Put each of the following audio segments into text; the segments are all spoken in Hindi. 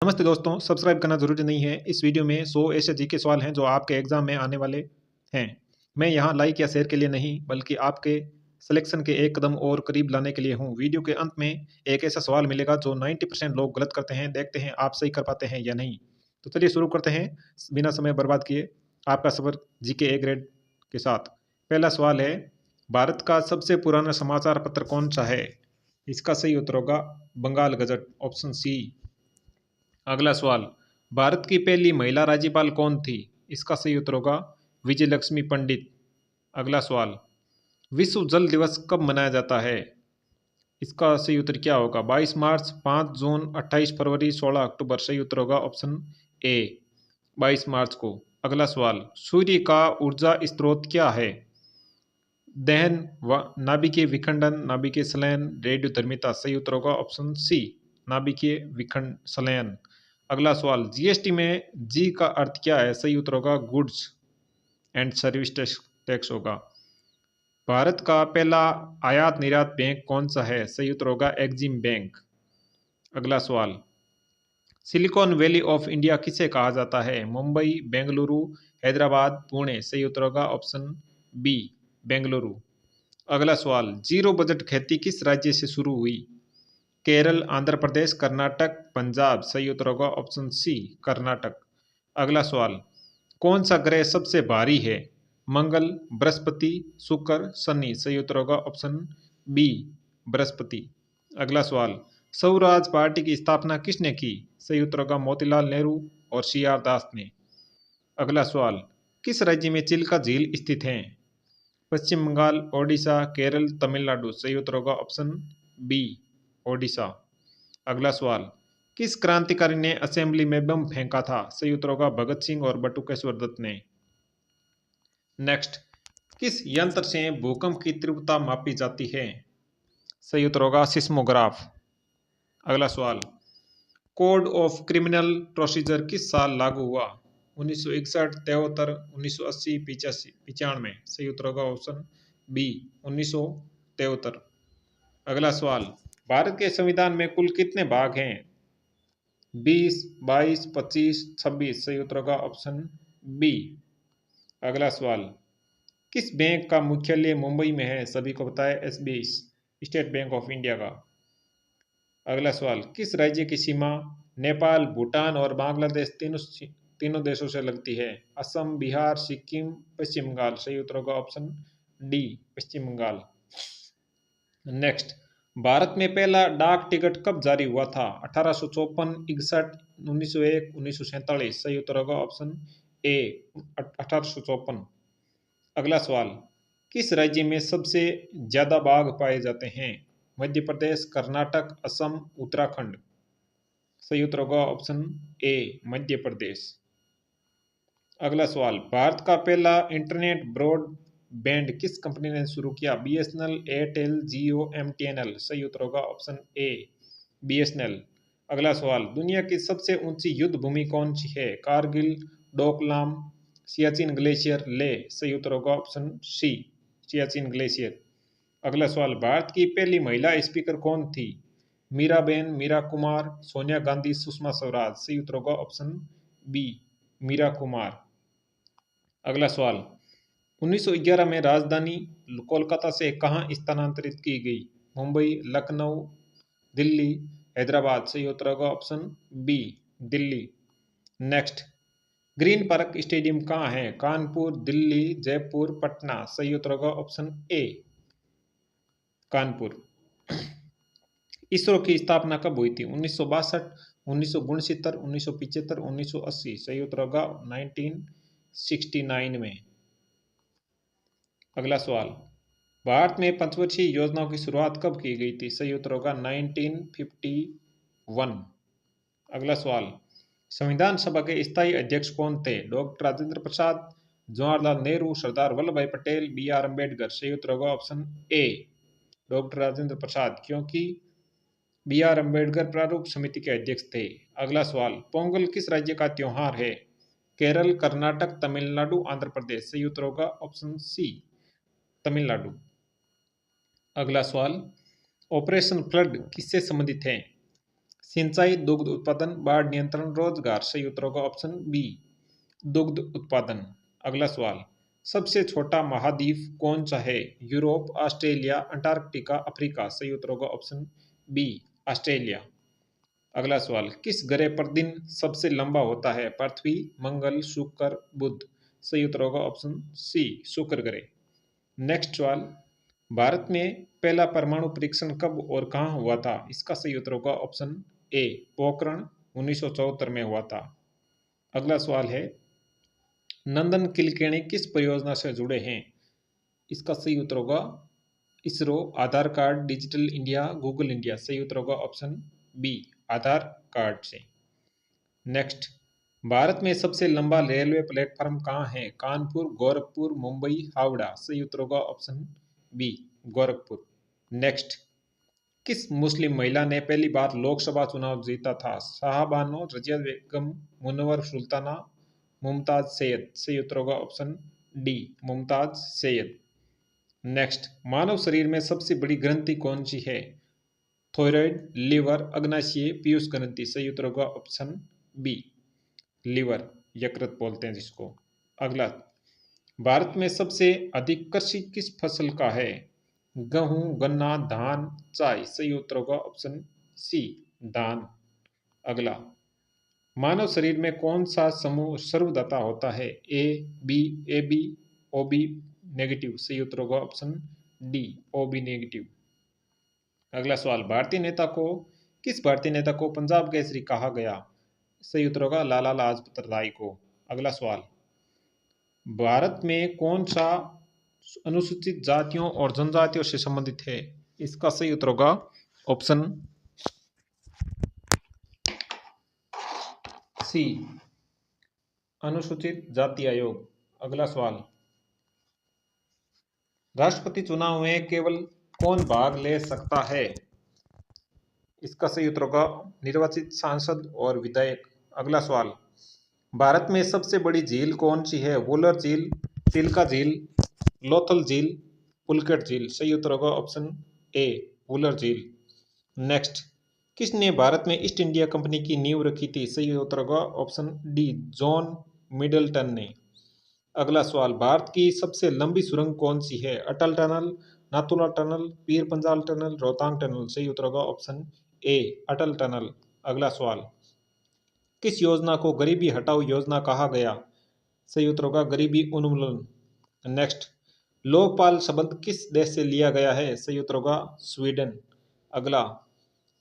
नमस्ते दोस्तों, सब्सक्राइब करना ज़रूरी नहीं है। इस वीडियो में 100 ऐसे जीके सवाल हैं जो आपके एग्जाम में आने वाले हैं। मैं यहाँ लाइक या शेयर के लिए नहीं, बल्कि आपके सिलेक्शन के एक कदम और करीब लाने के लिए हूँ। वीडियो के अंत में एक ऐसा सवाल मिलेगा जो 90% लोग गलत करते हैं। देखते हैं आप सही कर पाते हैं या नहीं। तो चलिए शुरू करते हैं बिना समय बर्बाद किए आपका सफ़र जीके ए ग्रेड के साथ। पहला सवाल है, भारत का सबसे पुराना समाचार पत्र कौन सा है? इसका सही उत्तर होगा बंगाल गजट, ऑप्शन सी। अगला सवाल, भारत की पहली महिला राज्यपाल कौन थी? इसका सही उत्तर होगा विजय लक्ष्मी पंडित। अगला सवाल, विश्व जल दिवस कब मनाया जाता है? इसका सही उत्तर क्या होगा? 22 मार्च, 5 जून, 28 फरवरी, 16 अक्टूबर। सही उत्तर होगा ऑप्शन ए, 22 मार्च को। अगला सवाल, सूर्य का ऊर्जा स्रोत क्या है? दहन, नाभिकीय विखंडन, नाभिकीय संलयन, रेडियोधर्मिता। सही उत्तर होगा ऑप्शन सी, नाभिकीय विखंड संलयन। अगला सवाल, जीएसटी में जी का अर्थ क्या है? सही उत्तर होगा गुड्स एंड सर्विस टैक्स होगा। भारत का पहला आयात निर्यात बैंक कौन सा है? सही उत्तर होगा एक्जिम बैंक। अगला सवाल, सिलिकॉन वैली ऑफ इंडिया किसे कहा जाता है? मुंबई, बेंगलुरु, हैदराबाद, पुणे। सही उत्तर होगा ऑप्शन बी, बेंगलुरु। अगला सवाल, जीरो बजट खेती किस राज्य से शुरू हुई? केरल, आंध्र प्रदेश, कर्नाटक, पंजाब। सही उत्तर होगा ऑप्शन सी, कर्नाटक। अगला सवाल, कौन सा ग्रह सबसे भारी है? मंगल, बृहस्पति, शुक्र, शनि। सही उत्तर होगा ऑप्शन बी, बृहस्पति। अगला सवाल, स्वराज पार्टी की स्थापना किसने की? सही उत्तर होगा मोतीलाल नेहरू और सी आर दास ने। अगला सवाल, किस राज्य में चिल्का झील स्थित है? पश्चिम बंगाल, ओडिशा, केरल, तमिलनाडु। सही उत्तर होगा ऑप्शन बी, ओडिशा। अगला सवाल, किस क्रांतिकारी ने असेंबली में बम फेंका था? सही उत्तर होगा भगत सिंह और बटुकेश्वर दत्त ने। नेक्स्ट, किस यंत्र से भूकंप की तीव्रता मापी जाती है? सही उत्तर होगा सिस्मोग्राफ। अगला सवाल, कोड ऑफ क्रिमिनल प्रोसीजर किस साल लागू हुआ? 1961, 73, 1980, 85, 95। सही उत्तर होगा ऑप्शन बी, 1973। अगला सवाल, भारत के संविधान में कुल कितने भाग हैं? 20, 22, 25, 26। सही उत्तर होगा ऑप्शन बी। अगला सवाल, किस बैंक का मुख्यालय मुंबई में है? सभी को पता है, SBI, state bank of India का। अगला सवाल, किस राज्य की सीमा नेपाल, भूटान और बांग्लादेश तीनों देशों से लगती है? असम, बिहार, सिक्किम, पश्चिम बंगाल। सही उत्तर होगा ऑप्शन डी, पश्चिम बंगाल। नेक्स्ट, भारत में पहला डाक टिकट कब जारी हुआ था? 1854, 61, 1901, 1947। सही उत्तर होगा ऑप्शन ए, 1854। अगला सवाल, किस राज्य में सबसे ज्यादा बाघ पाए जाते हैं? मध्य प्रदेश, कर्नाटक, असम, उत्तराखंड। सही उत्तर होगा ऑप्शन ए, मध्य प्रदेश। अगला सवाल, भारत का पहला इंटरनेट ब्रॉडबैंड किस कंपनी ने शुरू किया? बीएसएनएल, एयरटेल, जियो, एमटीएनएल। सही उत्तर होगा ऑप्शन ए, बीएसएनएल। अगला सवाल, दुनिया की सबसे ऊंची युद्ध भूमि कौन सी है? कारगिल, डोकलाम, सियाचिन ग्लेशियर, ले। सही उत्तर होगा ऑप्शन सी, सियाचिन ग्लेशियर। अगला सवाल, भारत की पहली महिला स्पीकर कौन थी? मीराबेन, मीरा कुमार, सोनिया गांधी, सुषमा स्वराज। सही उत्तर होगा ऑप्शन बी, मीरा कुमार। अगला सवाल, 1911 में राजधानी कोलकाता से कहाँ स्थानांतरित की गई? मुंबई, लखनऊ, दिल्ली, हैदराबाद। सही उत्तर होगा option B, Delhi. Next, Green Park Stadium कहाँ है? कानपुर, दिल्ली, जयपुर, पटना। सही उत्तर होगा ऑप्शन ए, कानपुर। इसरो की स्थापना कब हुई थी? 1962, 1969, 1975, 1980। सही उत्तर होगा 1969 में। अगला सवाल, भारत में पंचवर्षीय योजनाओं की शुरुआत कब की गई थी? सही उत्तर होगा 1951। अगला सवाल, संविधान सभा के स्थायी अध्यक्ष कौन थे? डॉक्टर राजेंद्र प्रसाद, जवाहरलाल नेहरू, सरदार वल्लभ भाई पटेल, बी आर अम्बेडकर। सही उत्तर होगा option A, doctor Rajendra Prasad, क्योंकि बी आर अम्बेडकर प्रारूप समिति के अध्यक्ष थे। अगला सवाल, पोंगल किस राज्य का त्योहार है? केरल, कर्नाटक, तमिलनाडु, आंध्र प्रदेश। सही उत्तर होगा ऑप्शन सी, तमिलनाडु। अगला सवाल, ऑपरेशन फ्लड किससे संबंधित है? सिंचाई, दुग्ध उत्पादन, बाढ़ नियंत्रण, रोजगार। सही उत्तर होगा ऑप्शन बी, दुग्ध उत्पादन। अगला सवाल, सबसे छोटा महाद्वीप कौन सा है? Europe, Australia, Antarctica, Africa. सही उत्तर होगा ऑप्शन बी, ऑस्ट्रेलिया। अगला सवाल, किस ग्रह पर दिन सबसे लंबा होता है? पृथ्वी, मंगल, शुक्र, बुध। सही उत्तर होगा ऑप्शन सी, शुक्र ग्रह। नेक्स्ट सवाल, भारत में पहला परमाणु परीक्षण कब और कहाँ हुआ था? इसका सही उत्तर होगा ऑप्शन ए, पोखरण 1974 में हुआ था। अगला सवाल है, नंदन किलकेणी किस परियोजना से जुड़े हैं? इसका सही उत्तर होगा ISRO, Aadhaar card, digital India, Google India. सही उत्तर होगा ऑप्शन बी, आधार कार्ड से। नेक्स्ट, भारत में सबसे लंबा रेलवे प्लेटफॉर्म कहाँ है? कानपुर, गोरखपुर, मुंबई, हावड़ा। सही उत्तर होगा ऑप्शन बी, गोरखपुर। नेक्स्ट, किस मुस्लिम महिला ने पहली बार लोकसभा चुनाव जीता था? शाहबानो, रजिया बेगम, मुनव्वर सुल्ताना, मुमताज सैयद। सही उत्तर होगा option D, Mumtaz Syed. Next, मानव शरीर में सबसे बड़ी ग्रंथि कौन सी है? थायराइड, लीवर, अग्नाशय, पीयूष ग्रंथि। सही उत्तर होगा ऑप्शन बी, लीवर, यकृत बोलते हैं जिसको। अगला, भारत में सबसे अधिक कृषि किस फसल का है? गेहूं, गन्ना, धान, चाय। सही उत्तर होगा ऑप्शन सी, धान। अगला, मानव शरीर में कौन सा समूह सर्वदाता होता है? A B, A B, O B negative. सही उत्तर होगा option D, O B negative. अगला सवाल, किस भारतीय नेता को पंजाब केसरी कहा गया? सही उत्तर होगा लाला लाजपत राय को। अगला सवाल, भारत में कौन सा अनुसूचित जातियों और जनजातियों से संबंधित है? इसका सही उत्तर होगा ऑप्शन सी, अनुसूचित जाति आयोग। अगला सवाल, राष्ट्रपति चुनाव में केवल कौन भाग ले सकता है? इसका सही उत्तर होगा निर्वाचित सांसद और विधायक। अगला सवाल, भारत में सबसे बड़ी झील कौन सी है? वुलर झील, चिल्का झील, लोथल झील, पुलकेट झील। सही उत्तर होगा ऑप्शन ए, वुलर झील। नेक्स्ट, किसने भारत में ईस्ट इंडिया कंपनी की नींव रखी थी? सही उत्तर होगा ऑप्शन डी, जॉन मिडलटन ने। अगला सवाल, भारत की सबसे लंबी सुरंग कौन सी है? अटल tunnel, Nathula tunnel, Pir Panjal tunnel, Rohtang tunnel. सही उत्तर होगा ऑप्शन ए, अटल टनल। अगला सवाल, किस योजना को गरीबी हटाओ योजना कहा गया? सही उत्तर होगा गरीबी उन्मूलन। नेक्स्ट, लोकपाल शब्द किस देश से लिया गया है? सही उत्तर होगा स्वीडन। अगला,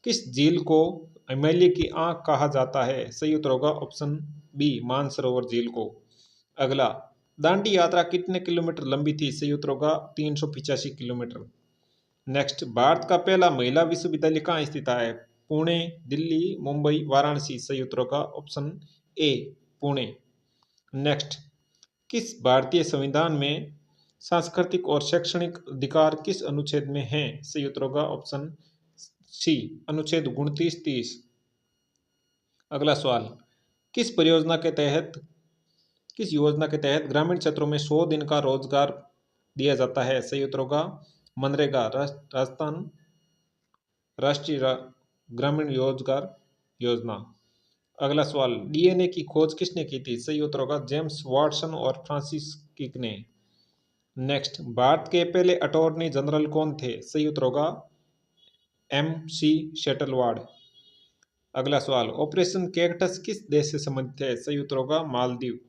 किस झील को हिमालय की आंख कहा जाता है? सही उत्तर होगा ऑप्शन बी, मानसरोवर झील को। अगला, दांडी यात्रा कितने किलोमीटर लंबी थी? सही उत्तर होगा 385 किलोमीटर। नेक्स्ट, भारत का पहला महिला विश्वविद्यालय कहाँ स्थित है? पुणे, दिल्ली, मुंबई, वाराणसी। सही उत्तर होगा ऑप्शन ए, पुणे। नेक्स्ट, किस भारतीय संविधान में सांस्कृतिक और शैक्षणिक अधिकार किस अनुच्छेद में है? सही उत्तर होगा ऑप्शन सी, अनुच्छेद 29-30। अगला सवाल, किस योजना के तहत ग्रामीण क्षेत्रों में 100 दिन का रोजगार दिया जाता है? सही उत्तर होगा मनरेगा, राजस्थान राष्ट्रीय ग्रामीण रोजगार योजना। अगला सवाल, डीएनए की खोज किसने की थी? सही उत्तर होगा जेम्स वाटसन और फ्रांसिस किक ने। नेक्स्ट, भारत के पहले अटॉर्नी जनरल कौन थे? सही उत्तर होगा MC शेटलवाड। अगला सवाल, ऑपरेशन कैक्टस किस देश से संबंधित है? सही उत्तर होगा मालदीव।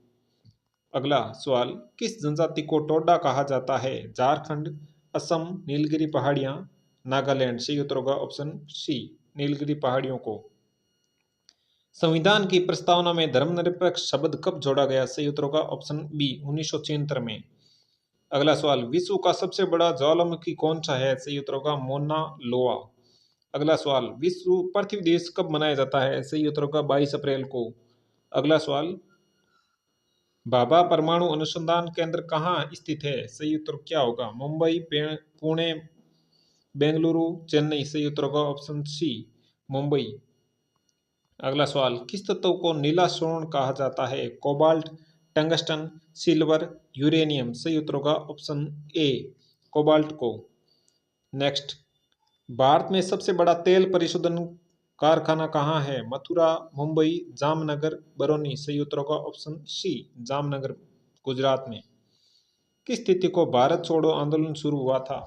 अगला सवाल, किस जनजाति को टोडा कहा जाता है? झारखंड, असम, नीलगिरी पहाड़ियां, नागालैंड। सही उत्तर होगा ऑप्शन सी, नीलगिरी पहाड़ियों को। संविधान की प्रस्तावना में धर्मनिरपेक्ष शब्द कब जोड़ा गया? सही उत्तर होगा ऑप्शन बी, 1976 में। अगला सवाल, विश्व का सबसे बड़ा ज्वालामुखी कौन सा है? सही उत्तर होगा मोना लोआ। अगला सवाल, विश्व पृथ्वी दिवस कब मनाया जाता है? सही उत्तर होगा 22 अप्रैल को। अगला सवाल, भाभा परमाणु अनुसंधान केंद्र कहाँ स्थित है? सही उत्तर क्या होगा? मुंबई, पुणे, बेंगलुरु, चेन्नई। सही उत्तर होगा ऑप्शन सी, मुंबई। अगला सवाल, किस तत्व को नीला स्वर्ण कहा जाता है? Cobalt, tungsten, silver, uranium. सही उत्तर होगा ऑप्शन ए, कोबाल्ट को। नेक्स्ट, भारत में सबसे बड़ा तेल परिशोधन कारखाना कहाँ है? मथुरा, मुंबई, जामनगर, बरौनी। सही उत्तर होगा ऑप्शन सी, जामनगर, गुजरात में। किस तिथि को भारत छोड़ो आंदोलन शुरू हुआ था?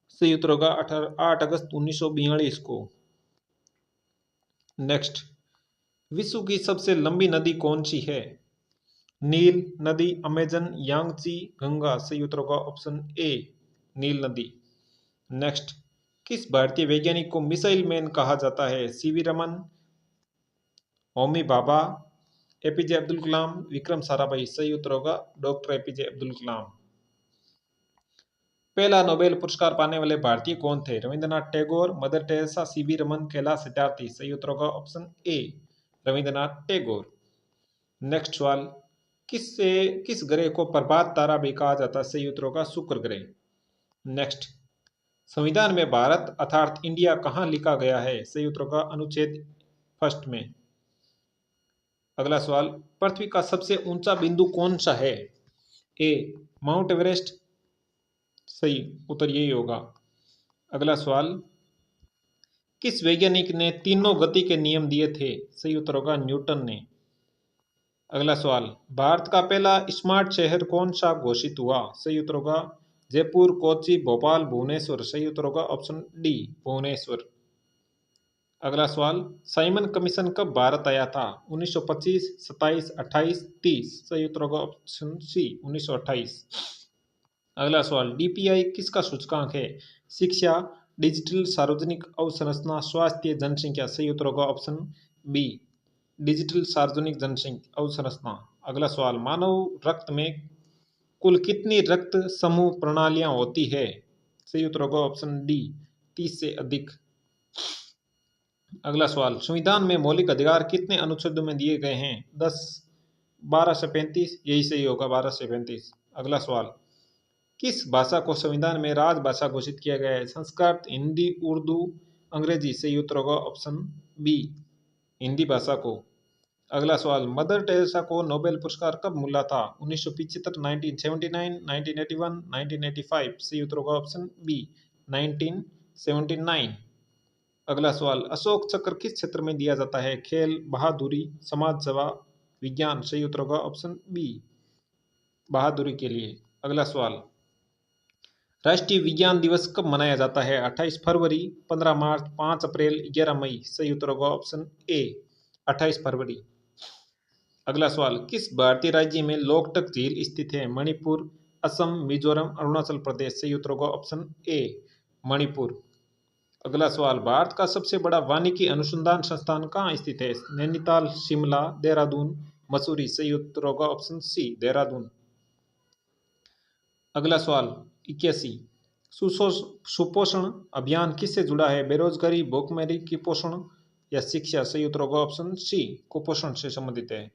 सही उत्तर होगा 8 अगस्त 1942 को। नेक्स्ट, विश्व की सबसे लंबी नदी कौन सी है? नील नदी, अमेजन, यांगची, गंगा। सही उत्तर होगा ऑप्शन ए, नील नदी। नेक्स्ट, किस भारतीय वैज्ञानिक को मिसाइल मैन कहा जाता है? CV Raman, Homi Bhabha, APJ Abdul Kalam, Vikram Sarabhai. सही उत्तर होगा डॉक्टर एपीजे अब्दुल कलाम। पहला नोबेल पुरस्कार पाने वाले भारतीय कौन थे? Rabindranath Tagore, mother Teresa, CV Raman, Kailash Satyarthi. सही उत्तर होगा option A, Rabindranath Tagore. Next सवाल, किस ग्रह को प्रभात तारा भी कहा जाता है? सही उत्तर होगा शुक्र ग्रह। नेक्स्ट, संविधान में भारत अर्थात इंडिया कहाँ लिखा गया है? सही उत्तर होगा अनुच्छेद 1 में। अगला सवाल, पृथ्वी का सबसे ऊंचा बिंदु कौन सा है? ए, माउंट एवरेस्ट। सही उत्तर यही होगा। अगला सवाल, किस वैज्ञानिक ने तीनों गति के नियम दिए थे? सही उत्तर होगा न्यूटन ने। अगला सवाल, भारत का पहला स्मार्ट शहर कौन सा घोषित हुआ? सही उत्तर होगा जयपुर, कोच्चि, भोपाल, भुवनेश्वर। सही उत्तर होगा ऑप्शन डी, भुवनेश्वर। अगला सवाल, साइमन कमीशन कब भारत आया था? 1925, 27, 28, 30। सही उत्तर होगा ऑप्शन सी, 1928। अगला सवाल, डीपीआई किसका सूचकांक है? शिक्षा, डिजिटल सार्वजनिक अवसंरचना, स्वास्थ्य, जनसंख्या। सही उत्तर होगा ऑप्शन बी, डिजिटल सार्वजनिक जनसंख्या अवसंरचना। अगला सवाल, मानव रक्त में कुल कितनी रक्त समूह प्रणालियां होती है? सही उत्तर होगा ऑप्शन डी, 30 से अधिक। अगला सवाल, संविधान में मौलिक अधिकार कितने अनुच्छेदों में दिए गए हैं? 10, 12 से 35। यही सही होगा 12 से 35। अगला सवाल, किस भाषा को संविधान में राजभाषा घोषित किया गया है? संस्कृत, हिंदी, उर्दू, अंग्रेजी। सही उत्तर होगा ऑप्शन बी, हिंदी भाषा को। अगला सवाल, मदर टेरेसा को नोबेल पुरस्कार कब मिला था? 1975, 1979, 1981, 1985। सही उत्तर होगा ऑप्शन बी, 1979। अगला सवाल, अशोक चक्र किस क्षेत्र में दिया जाता है? खेल, बहादुरी, समाज सेवा, विज्ञान। सही उत्तर होगा ऑप्शन बी, बहादुरी के लिए। अगला सवाल, राष्ट्रीय विज्ञान दिवस कब मनाया जाता है? 28 फरवरी, 15 मार्च, 5 अप्रैल, 11 मई। सही उत्तर होगा ऑप्शन ए, 28 फरवरी। अगला सवाल, किस भारतीय राज्य में लोकटक झील स्थित है? मणिपुर, असम, मिजोरम, अरुणाचल प्रदेश। सही उत्तर होगा ऑप्शन ए, मणिपुर। अगला सवाल, भारत का सबसे बड़ा वानिकी अनुसंधान संस्थान कहाँ स्थित है? नैनीताल, शिमला, देहरादून, मसूरी। सही उत्तर होगा ऑप्शन सी, देहरादून। अगला सवाल 81, सुपोषण अभियान किससे जुड़ा है? बेरोजगारी, भूखमरी, कुपोषण या शिक्षा। सही उत्तर होगा ऑप्शन सी, कुपोषण से संबंधित है।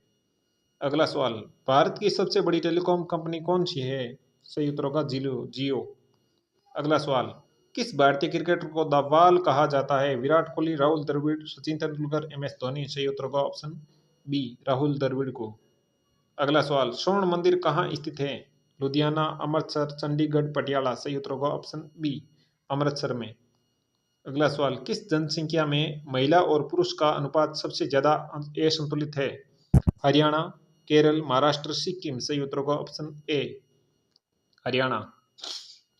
अगला सवाल, भारत की सबसे बड़ी टेलीकॉम कंपनी कौन सी है? सही उत्तर होगा जियो। अगला सवाल, किस भारतीय क्रिकेटर को द वाल कहा जाता है? विराट कोहली, राहुल द्रविड़, सचिन तेंदुलकर, MS धोनी। सही उत्तर होगा ऑप्शन बी, राहुल द्रविड़ को। अगला सवाल, स्वर्ण मंदिर कहाँ स्थित है? लुधियाना, अमृतसर, चंडीगढ़, पटियाला। सही उत्तर होगा ऑप्शन बी, अमृतसर में। अगला सवाल, किस जनसंख्या में महिला और पुरुष का अनुपात सबसे ज्यादा असंतुलित है? हरियाणा, केरल, महाराष्ट्र, सिक्किम। सही उत्तर होगा ऑप्शन ए, हरियाणा।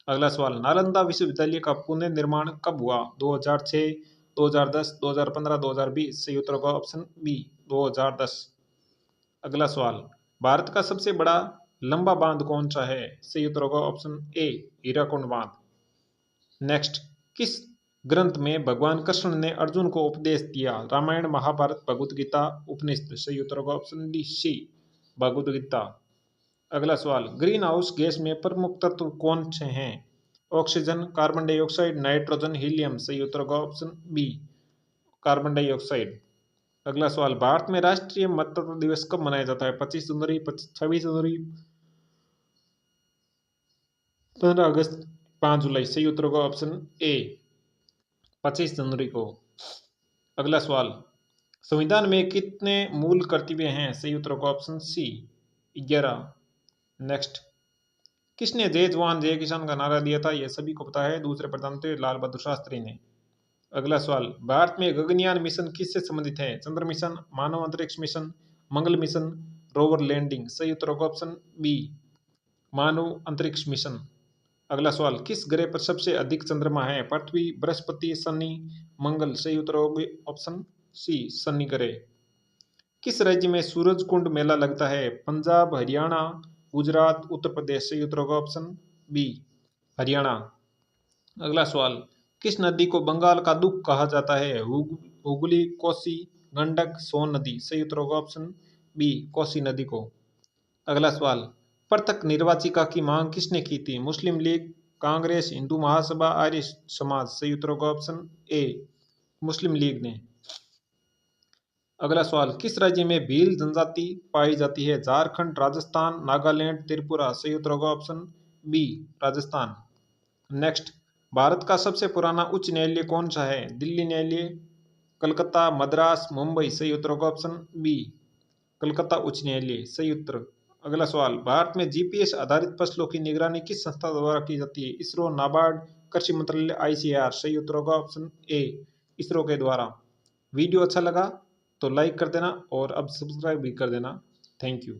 अगला सवाल, नालंदा विश्वविद्यालय का पुनर्निर्माण कब हुआ? 2006, 2010, 2015, 2020। सही उत्तर होगा ऑप्शन बी, 2010। अगला सवाल, भारत का सबसे बड़ा लंबा बांध कौन सा है? सही उत्तर होगा ऑप्शन ए, हीराकुंड बांध। नेक्स्ट, किस ग्रंथ में भगवान कृष्ण ने अर्जुन को उपदेश दिया? रामायण, महाभारत, भगवत गीता, उपनिषद। सही उत्तर होगा ऑप्शन डी, सी, भगवत गीता। अगला सवाल, ग्रीन हाउस गैस में प्रमुख तत्व कौन से हैं? Oxygen, carbon dioxide, nitrogen, helium. सही उत्तर होगा ऑप्शन बी, कार्बन डाइऑक्साइड। अगला सवाल, भारत में राष्ट्रीय मतदाता दिवस कब मनाया जाता है? 25 जनवरी, 26 जनवरी, 15 अगस्त, 5 जुलाई। सही उत्तर होगा ऑप्शन ए, 25 जनवरी को। अगला सवाल, संविधान में कितने मूल कर्तव्य हैं? सही उत्तर होगा ऑप्शन सी, 11। नेक्स्ट, किसने जय जवान जय किसान का नारा दिया था? यह सभी को पता है, दूसरे प्रधानमंत्री लाल बहादुर शास्त्री ने। अगला सवाल, भारत में गगनयान मिशन किससे संबंधित है? चंद्र मिशन, मानव अंतरिक्ष मिशन, मंगल मिशन, रोवर लैंडिंग। सही उत्तर होगा ऑप्शन बी, मानव अंतरिक्ष मिशन। अगला सवाल, किस ग्रह पर सबसे अधिक चंद्रमा है? पृथ्वी, बृहस्पति, शनि, मंगल। सही उत्तर होगा ऑप्शन सी, शनि ग्रह। किस राज्य में सूरज कुंड मेला लगता है? पंजाब, हरियाणा, गुजरात, उत्तर प्रदेश। सही उत्तर होगा ऑप्शन बी, हरियाणा। अगला सवाल, किस नदी को बंगाल का दुख कहा जाता है? हुगली, कोसी, गंडक, सोन नदी। सही उत्तर होगा ऑप्शन बी, कोसी नदी को। अगला सवाल, पृथक निर्वाचिका की मांग किसने की थी? मुस्लिम लीग, कांग्रेस, हिंदू महासभा, आर्य समाज। सही उत्तर होगा ऑप्शन ए, मुस्लिम लीग ने। अगला सवाल, किस राज्य में भील जनजाति पाई जाती है? झारखंड, राजस्थान, नागालैंड, त्रिपुरा। सही उत्तर होगा option B, Rajasthan. Next, Bharat का सबसे पुराना उच्च न्यायालय कौन सा है? दिल्ली न्यायालय, कलकत्ता, मद्रास, मुंबई। सही उत्तर होगा ऑप्शन बी, कलकत्ता उच्च न्यायालय। सही उत्तर। अगला सवाल, भारत में जीपीएस आधारित फसलों की निगरानी किस संस्था द्वारा की जाती है? इसरो, नाबार्ड, कृषि मंत्रालय, आईसीएआर। सही उत्तर होगा ऑप्शन ए, इसरो के द्वारा। वीडियो अच्छा लगा तो लाइक कर देना और अब सब्सक्राइब भी कर देना। Thank you.